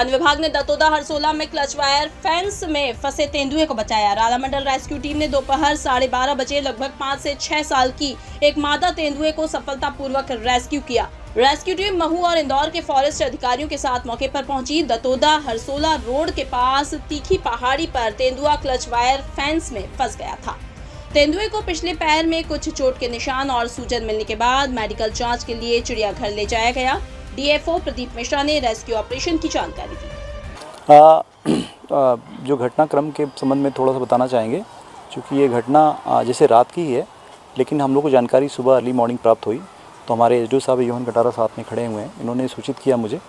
One विभाग ने दतोदा हरसोला में क्लच वायर फेंस में फंसे तेंदुए को बचाया। राधा मंडल रेस्क्यू टीम ने दोपहर 12:30 बजे लगभग 5 से 6 साल की एक मादा तेंदुए को सफलतापूर्वक रेस्क्यू किया। रेस्क्यू टीम महू और इंदौर के फॉरेस्ट अधिकारियों के साथ मौके पर पहुंची। दतोदा हरसोला रोड के पास तीखी पहाड़ी पर तेंदुआ क्लच वायर फेंस में फंस गया था। तेंदुए को पिछले पैर में कुछ चोट के निशान और सूजन मिलने के बाद मेडिकल जांच के लिए चिड़ियाघर ले जाया गया। डीएफओ प्रदीप मिश्रा ने रेस्क्यू ऑपरेशन की जानकारी दी। जो घटनाक्रम के संबंध में थोड़ा सा बताना चाहेंगे, क्योंकि ये घटना जैसे रात की ही है, लेकिन हम लोग को जानकारी सुबह अर्ली मॉर्निंग प्राप्त हुई तो हमारे एसडीओ साहब योहन कटारा साथ में खड़े हुए हैं। इन्होंने सूचित किया मुझे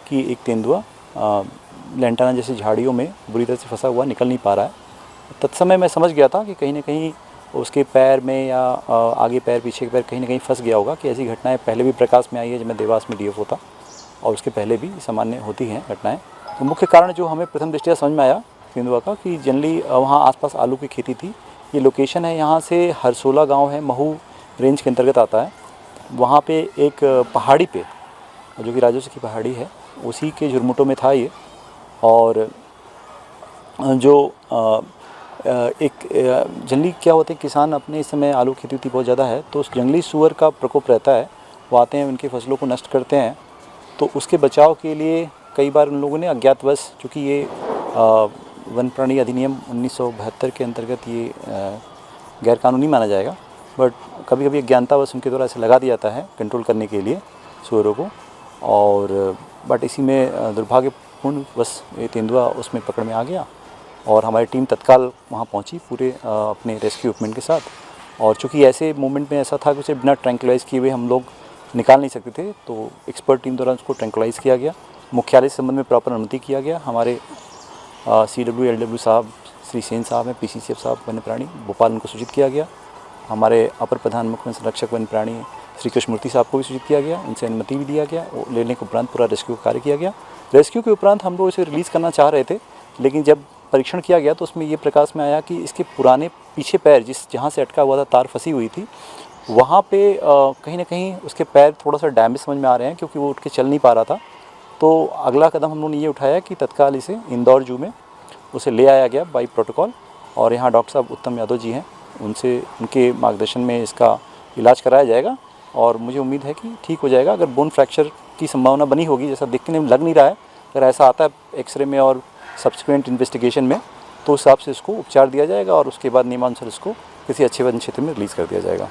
कि एक तेंदुआ लैंटाना जैसी झाड़ियों में बुरी तरह से फंसा हुआ निकल नहीं पा रहा है। तत्समय मैं समझ गया था कि कहीं ना कहीं उसके पैर में या आगे पैर पीछे के पैर कहीं ना कहीं फंस गया होगा, कि ऐसी घटनाएं पहले भी प्रकाश में आई है जब मैं देवास में डीएफओ था, और उसके पहले भी सामान्य होती हैं घटनाएं। तो मुख्य कारण जो हमें प्रथम दृष्टया समझ में आया तेंदुआ का, कि जनरली वहाँ आसपास आलू की खेती थी। ये लोकेशन है, यहाँ से हरसोला गाँव है, महू रेंज के अंतर्गत आता है। वहाँ पे एक पहाड़ी पे, जो कि राजस्व की पहाड़ी है, उसी के झुरमुटों में था ये। और जो एक जंगली क्या होते हैं, किसान अपने इस समय आलू खेती होती बहुत ज़्यादा है, तो उस जंगली सूअर का प्रकोप रहता है, वो आते हैं, उनकी फसलों को नष्ट करते हैं। तो उसके बचाव के लिए कई बार उन लोगों ने अज्ञातवश, चूँकि ये वन प्राणी अधिनियम 1972 के अंतर्गत ये गैरकानूनी माना जाएगा, बट कभी कभी अज्ञानतावश उनके द्वारा ऐसे लगा दिया जाता है कंट्रोल करने के लिए सूअरों को। और बट इसी में दुर्भाग्यपूर्णवश ये तेंदुआ उसमें पकड़ में आ गया और हमारी टीम तत्काल वहाँ पहुँची पूरे अपने रेस्क्यू इक्विपमेंट के साथ। और चूँकि ऐसे मोमेंट में ऐसा था कि उसे बिना ट्रैंकुलाइज़ किए हुए हम लोग निकाल नहीं सकते थे, तो एक्सपर्ट टीम द्वारा उसको ट्रैंकुलाइज़ किया गया। मुख्यालय से संबंध में प्रॉपर अनुमति किया गया। हमारे CW LW साहब, श्री सेन साहब हैं, PCCF साहब वन्य प्राणी भोपाल, उनको सूचित किया गया। हमारे अपर प्रधान मुख्य संरक्षक वन्य प्राणी श्री कृष्णमूर्ति साहब को भी सूचित किया गया, उनसे अनुमति भी दिया गया। लेने के उपरांत पूरा रेस्क्यू कार्य किया गया। रेस्क्यू के उपरांत हम लोग इसे रिलीज़ करना चाह रहे थे, लेकिन जब परीक्षण किया गया तो उसमें ये प्रकाश में आया कि इसके पुराने पीछे पैर, जहाँ से अटका हुआ था, तार फंसी हुई थी, वहाँ पे कहीं ना कहीं उसके पैर थोड़ा सा डैमेज समझ में आ रहे हैं, क्योंकि वो उठ के चल नहीं पा रहा था। तो अगला कदम हम लोगों ने ये उठाया कि तत्काल इसे इंदौर जू में उसे ले आया गया बाई प्रोटोकॉल। और यहाँ डॉक्टर साहब उत्तम यादव जी हैं, उनके मार्गदर्शन में इसका इलाज कराया जाएगा और मुझे उम्मीद है कि ठीक हो जाएगा। अगर बोन फ्रैक्चर की संभावना बनी होगी, जैसा देखने में लग नहीं रहा है, अगर ऐसा आता है एक्सरे में और सब्सिक्वेंट इन्वेस्टिगेशन में, तो उस हिसाब से इसको उपचार दिया जाएगा और उसके बाद नियमानुसार इसको किसी अच्छे वन क्षेत्र में रिलीज़ कर दिया जाएगा।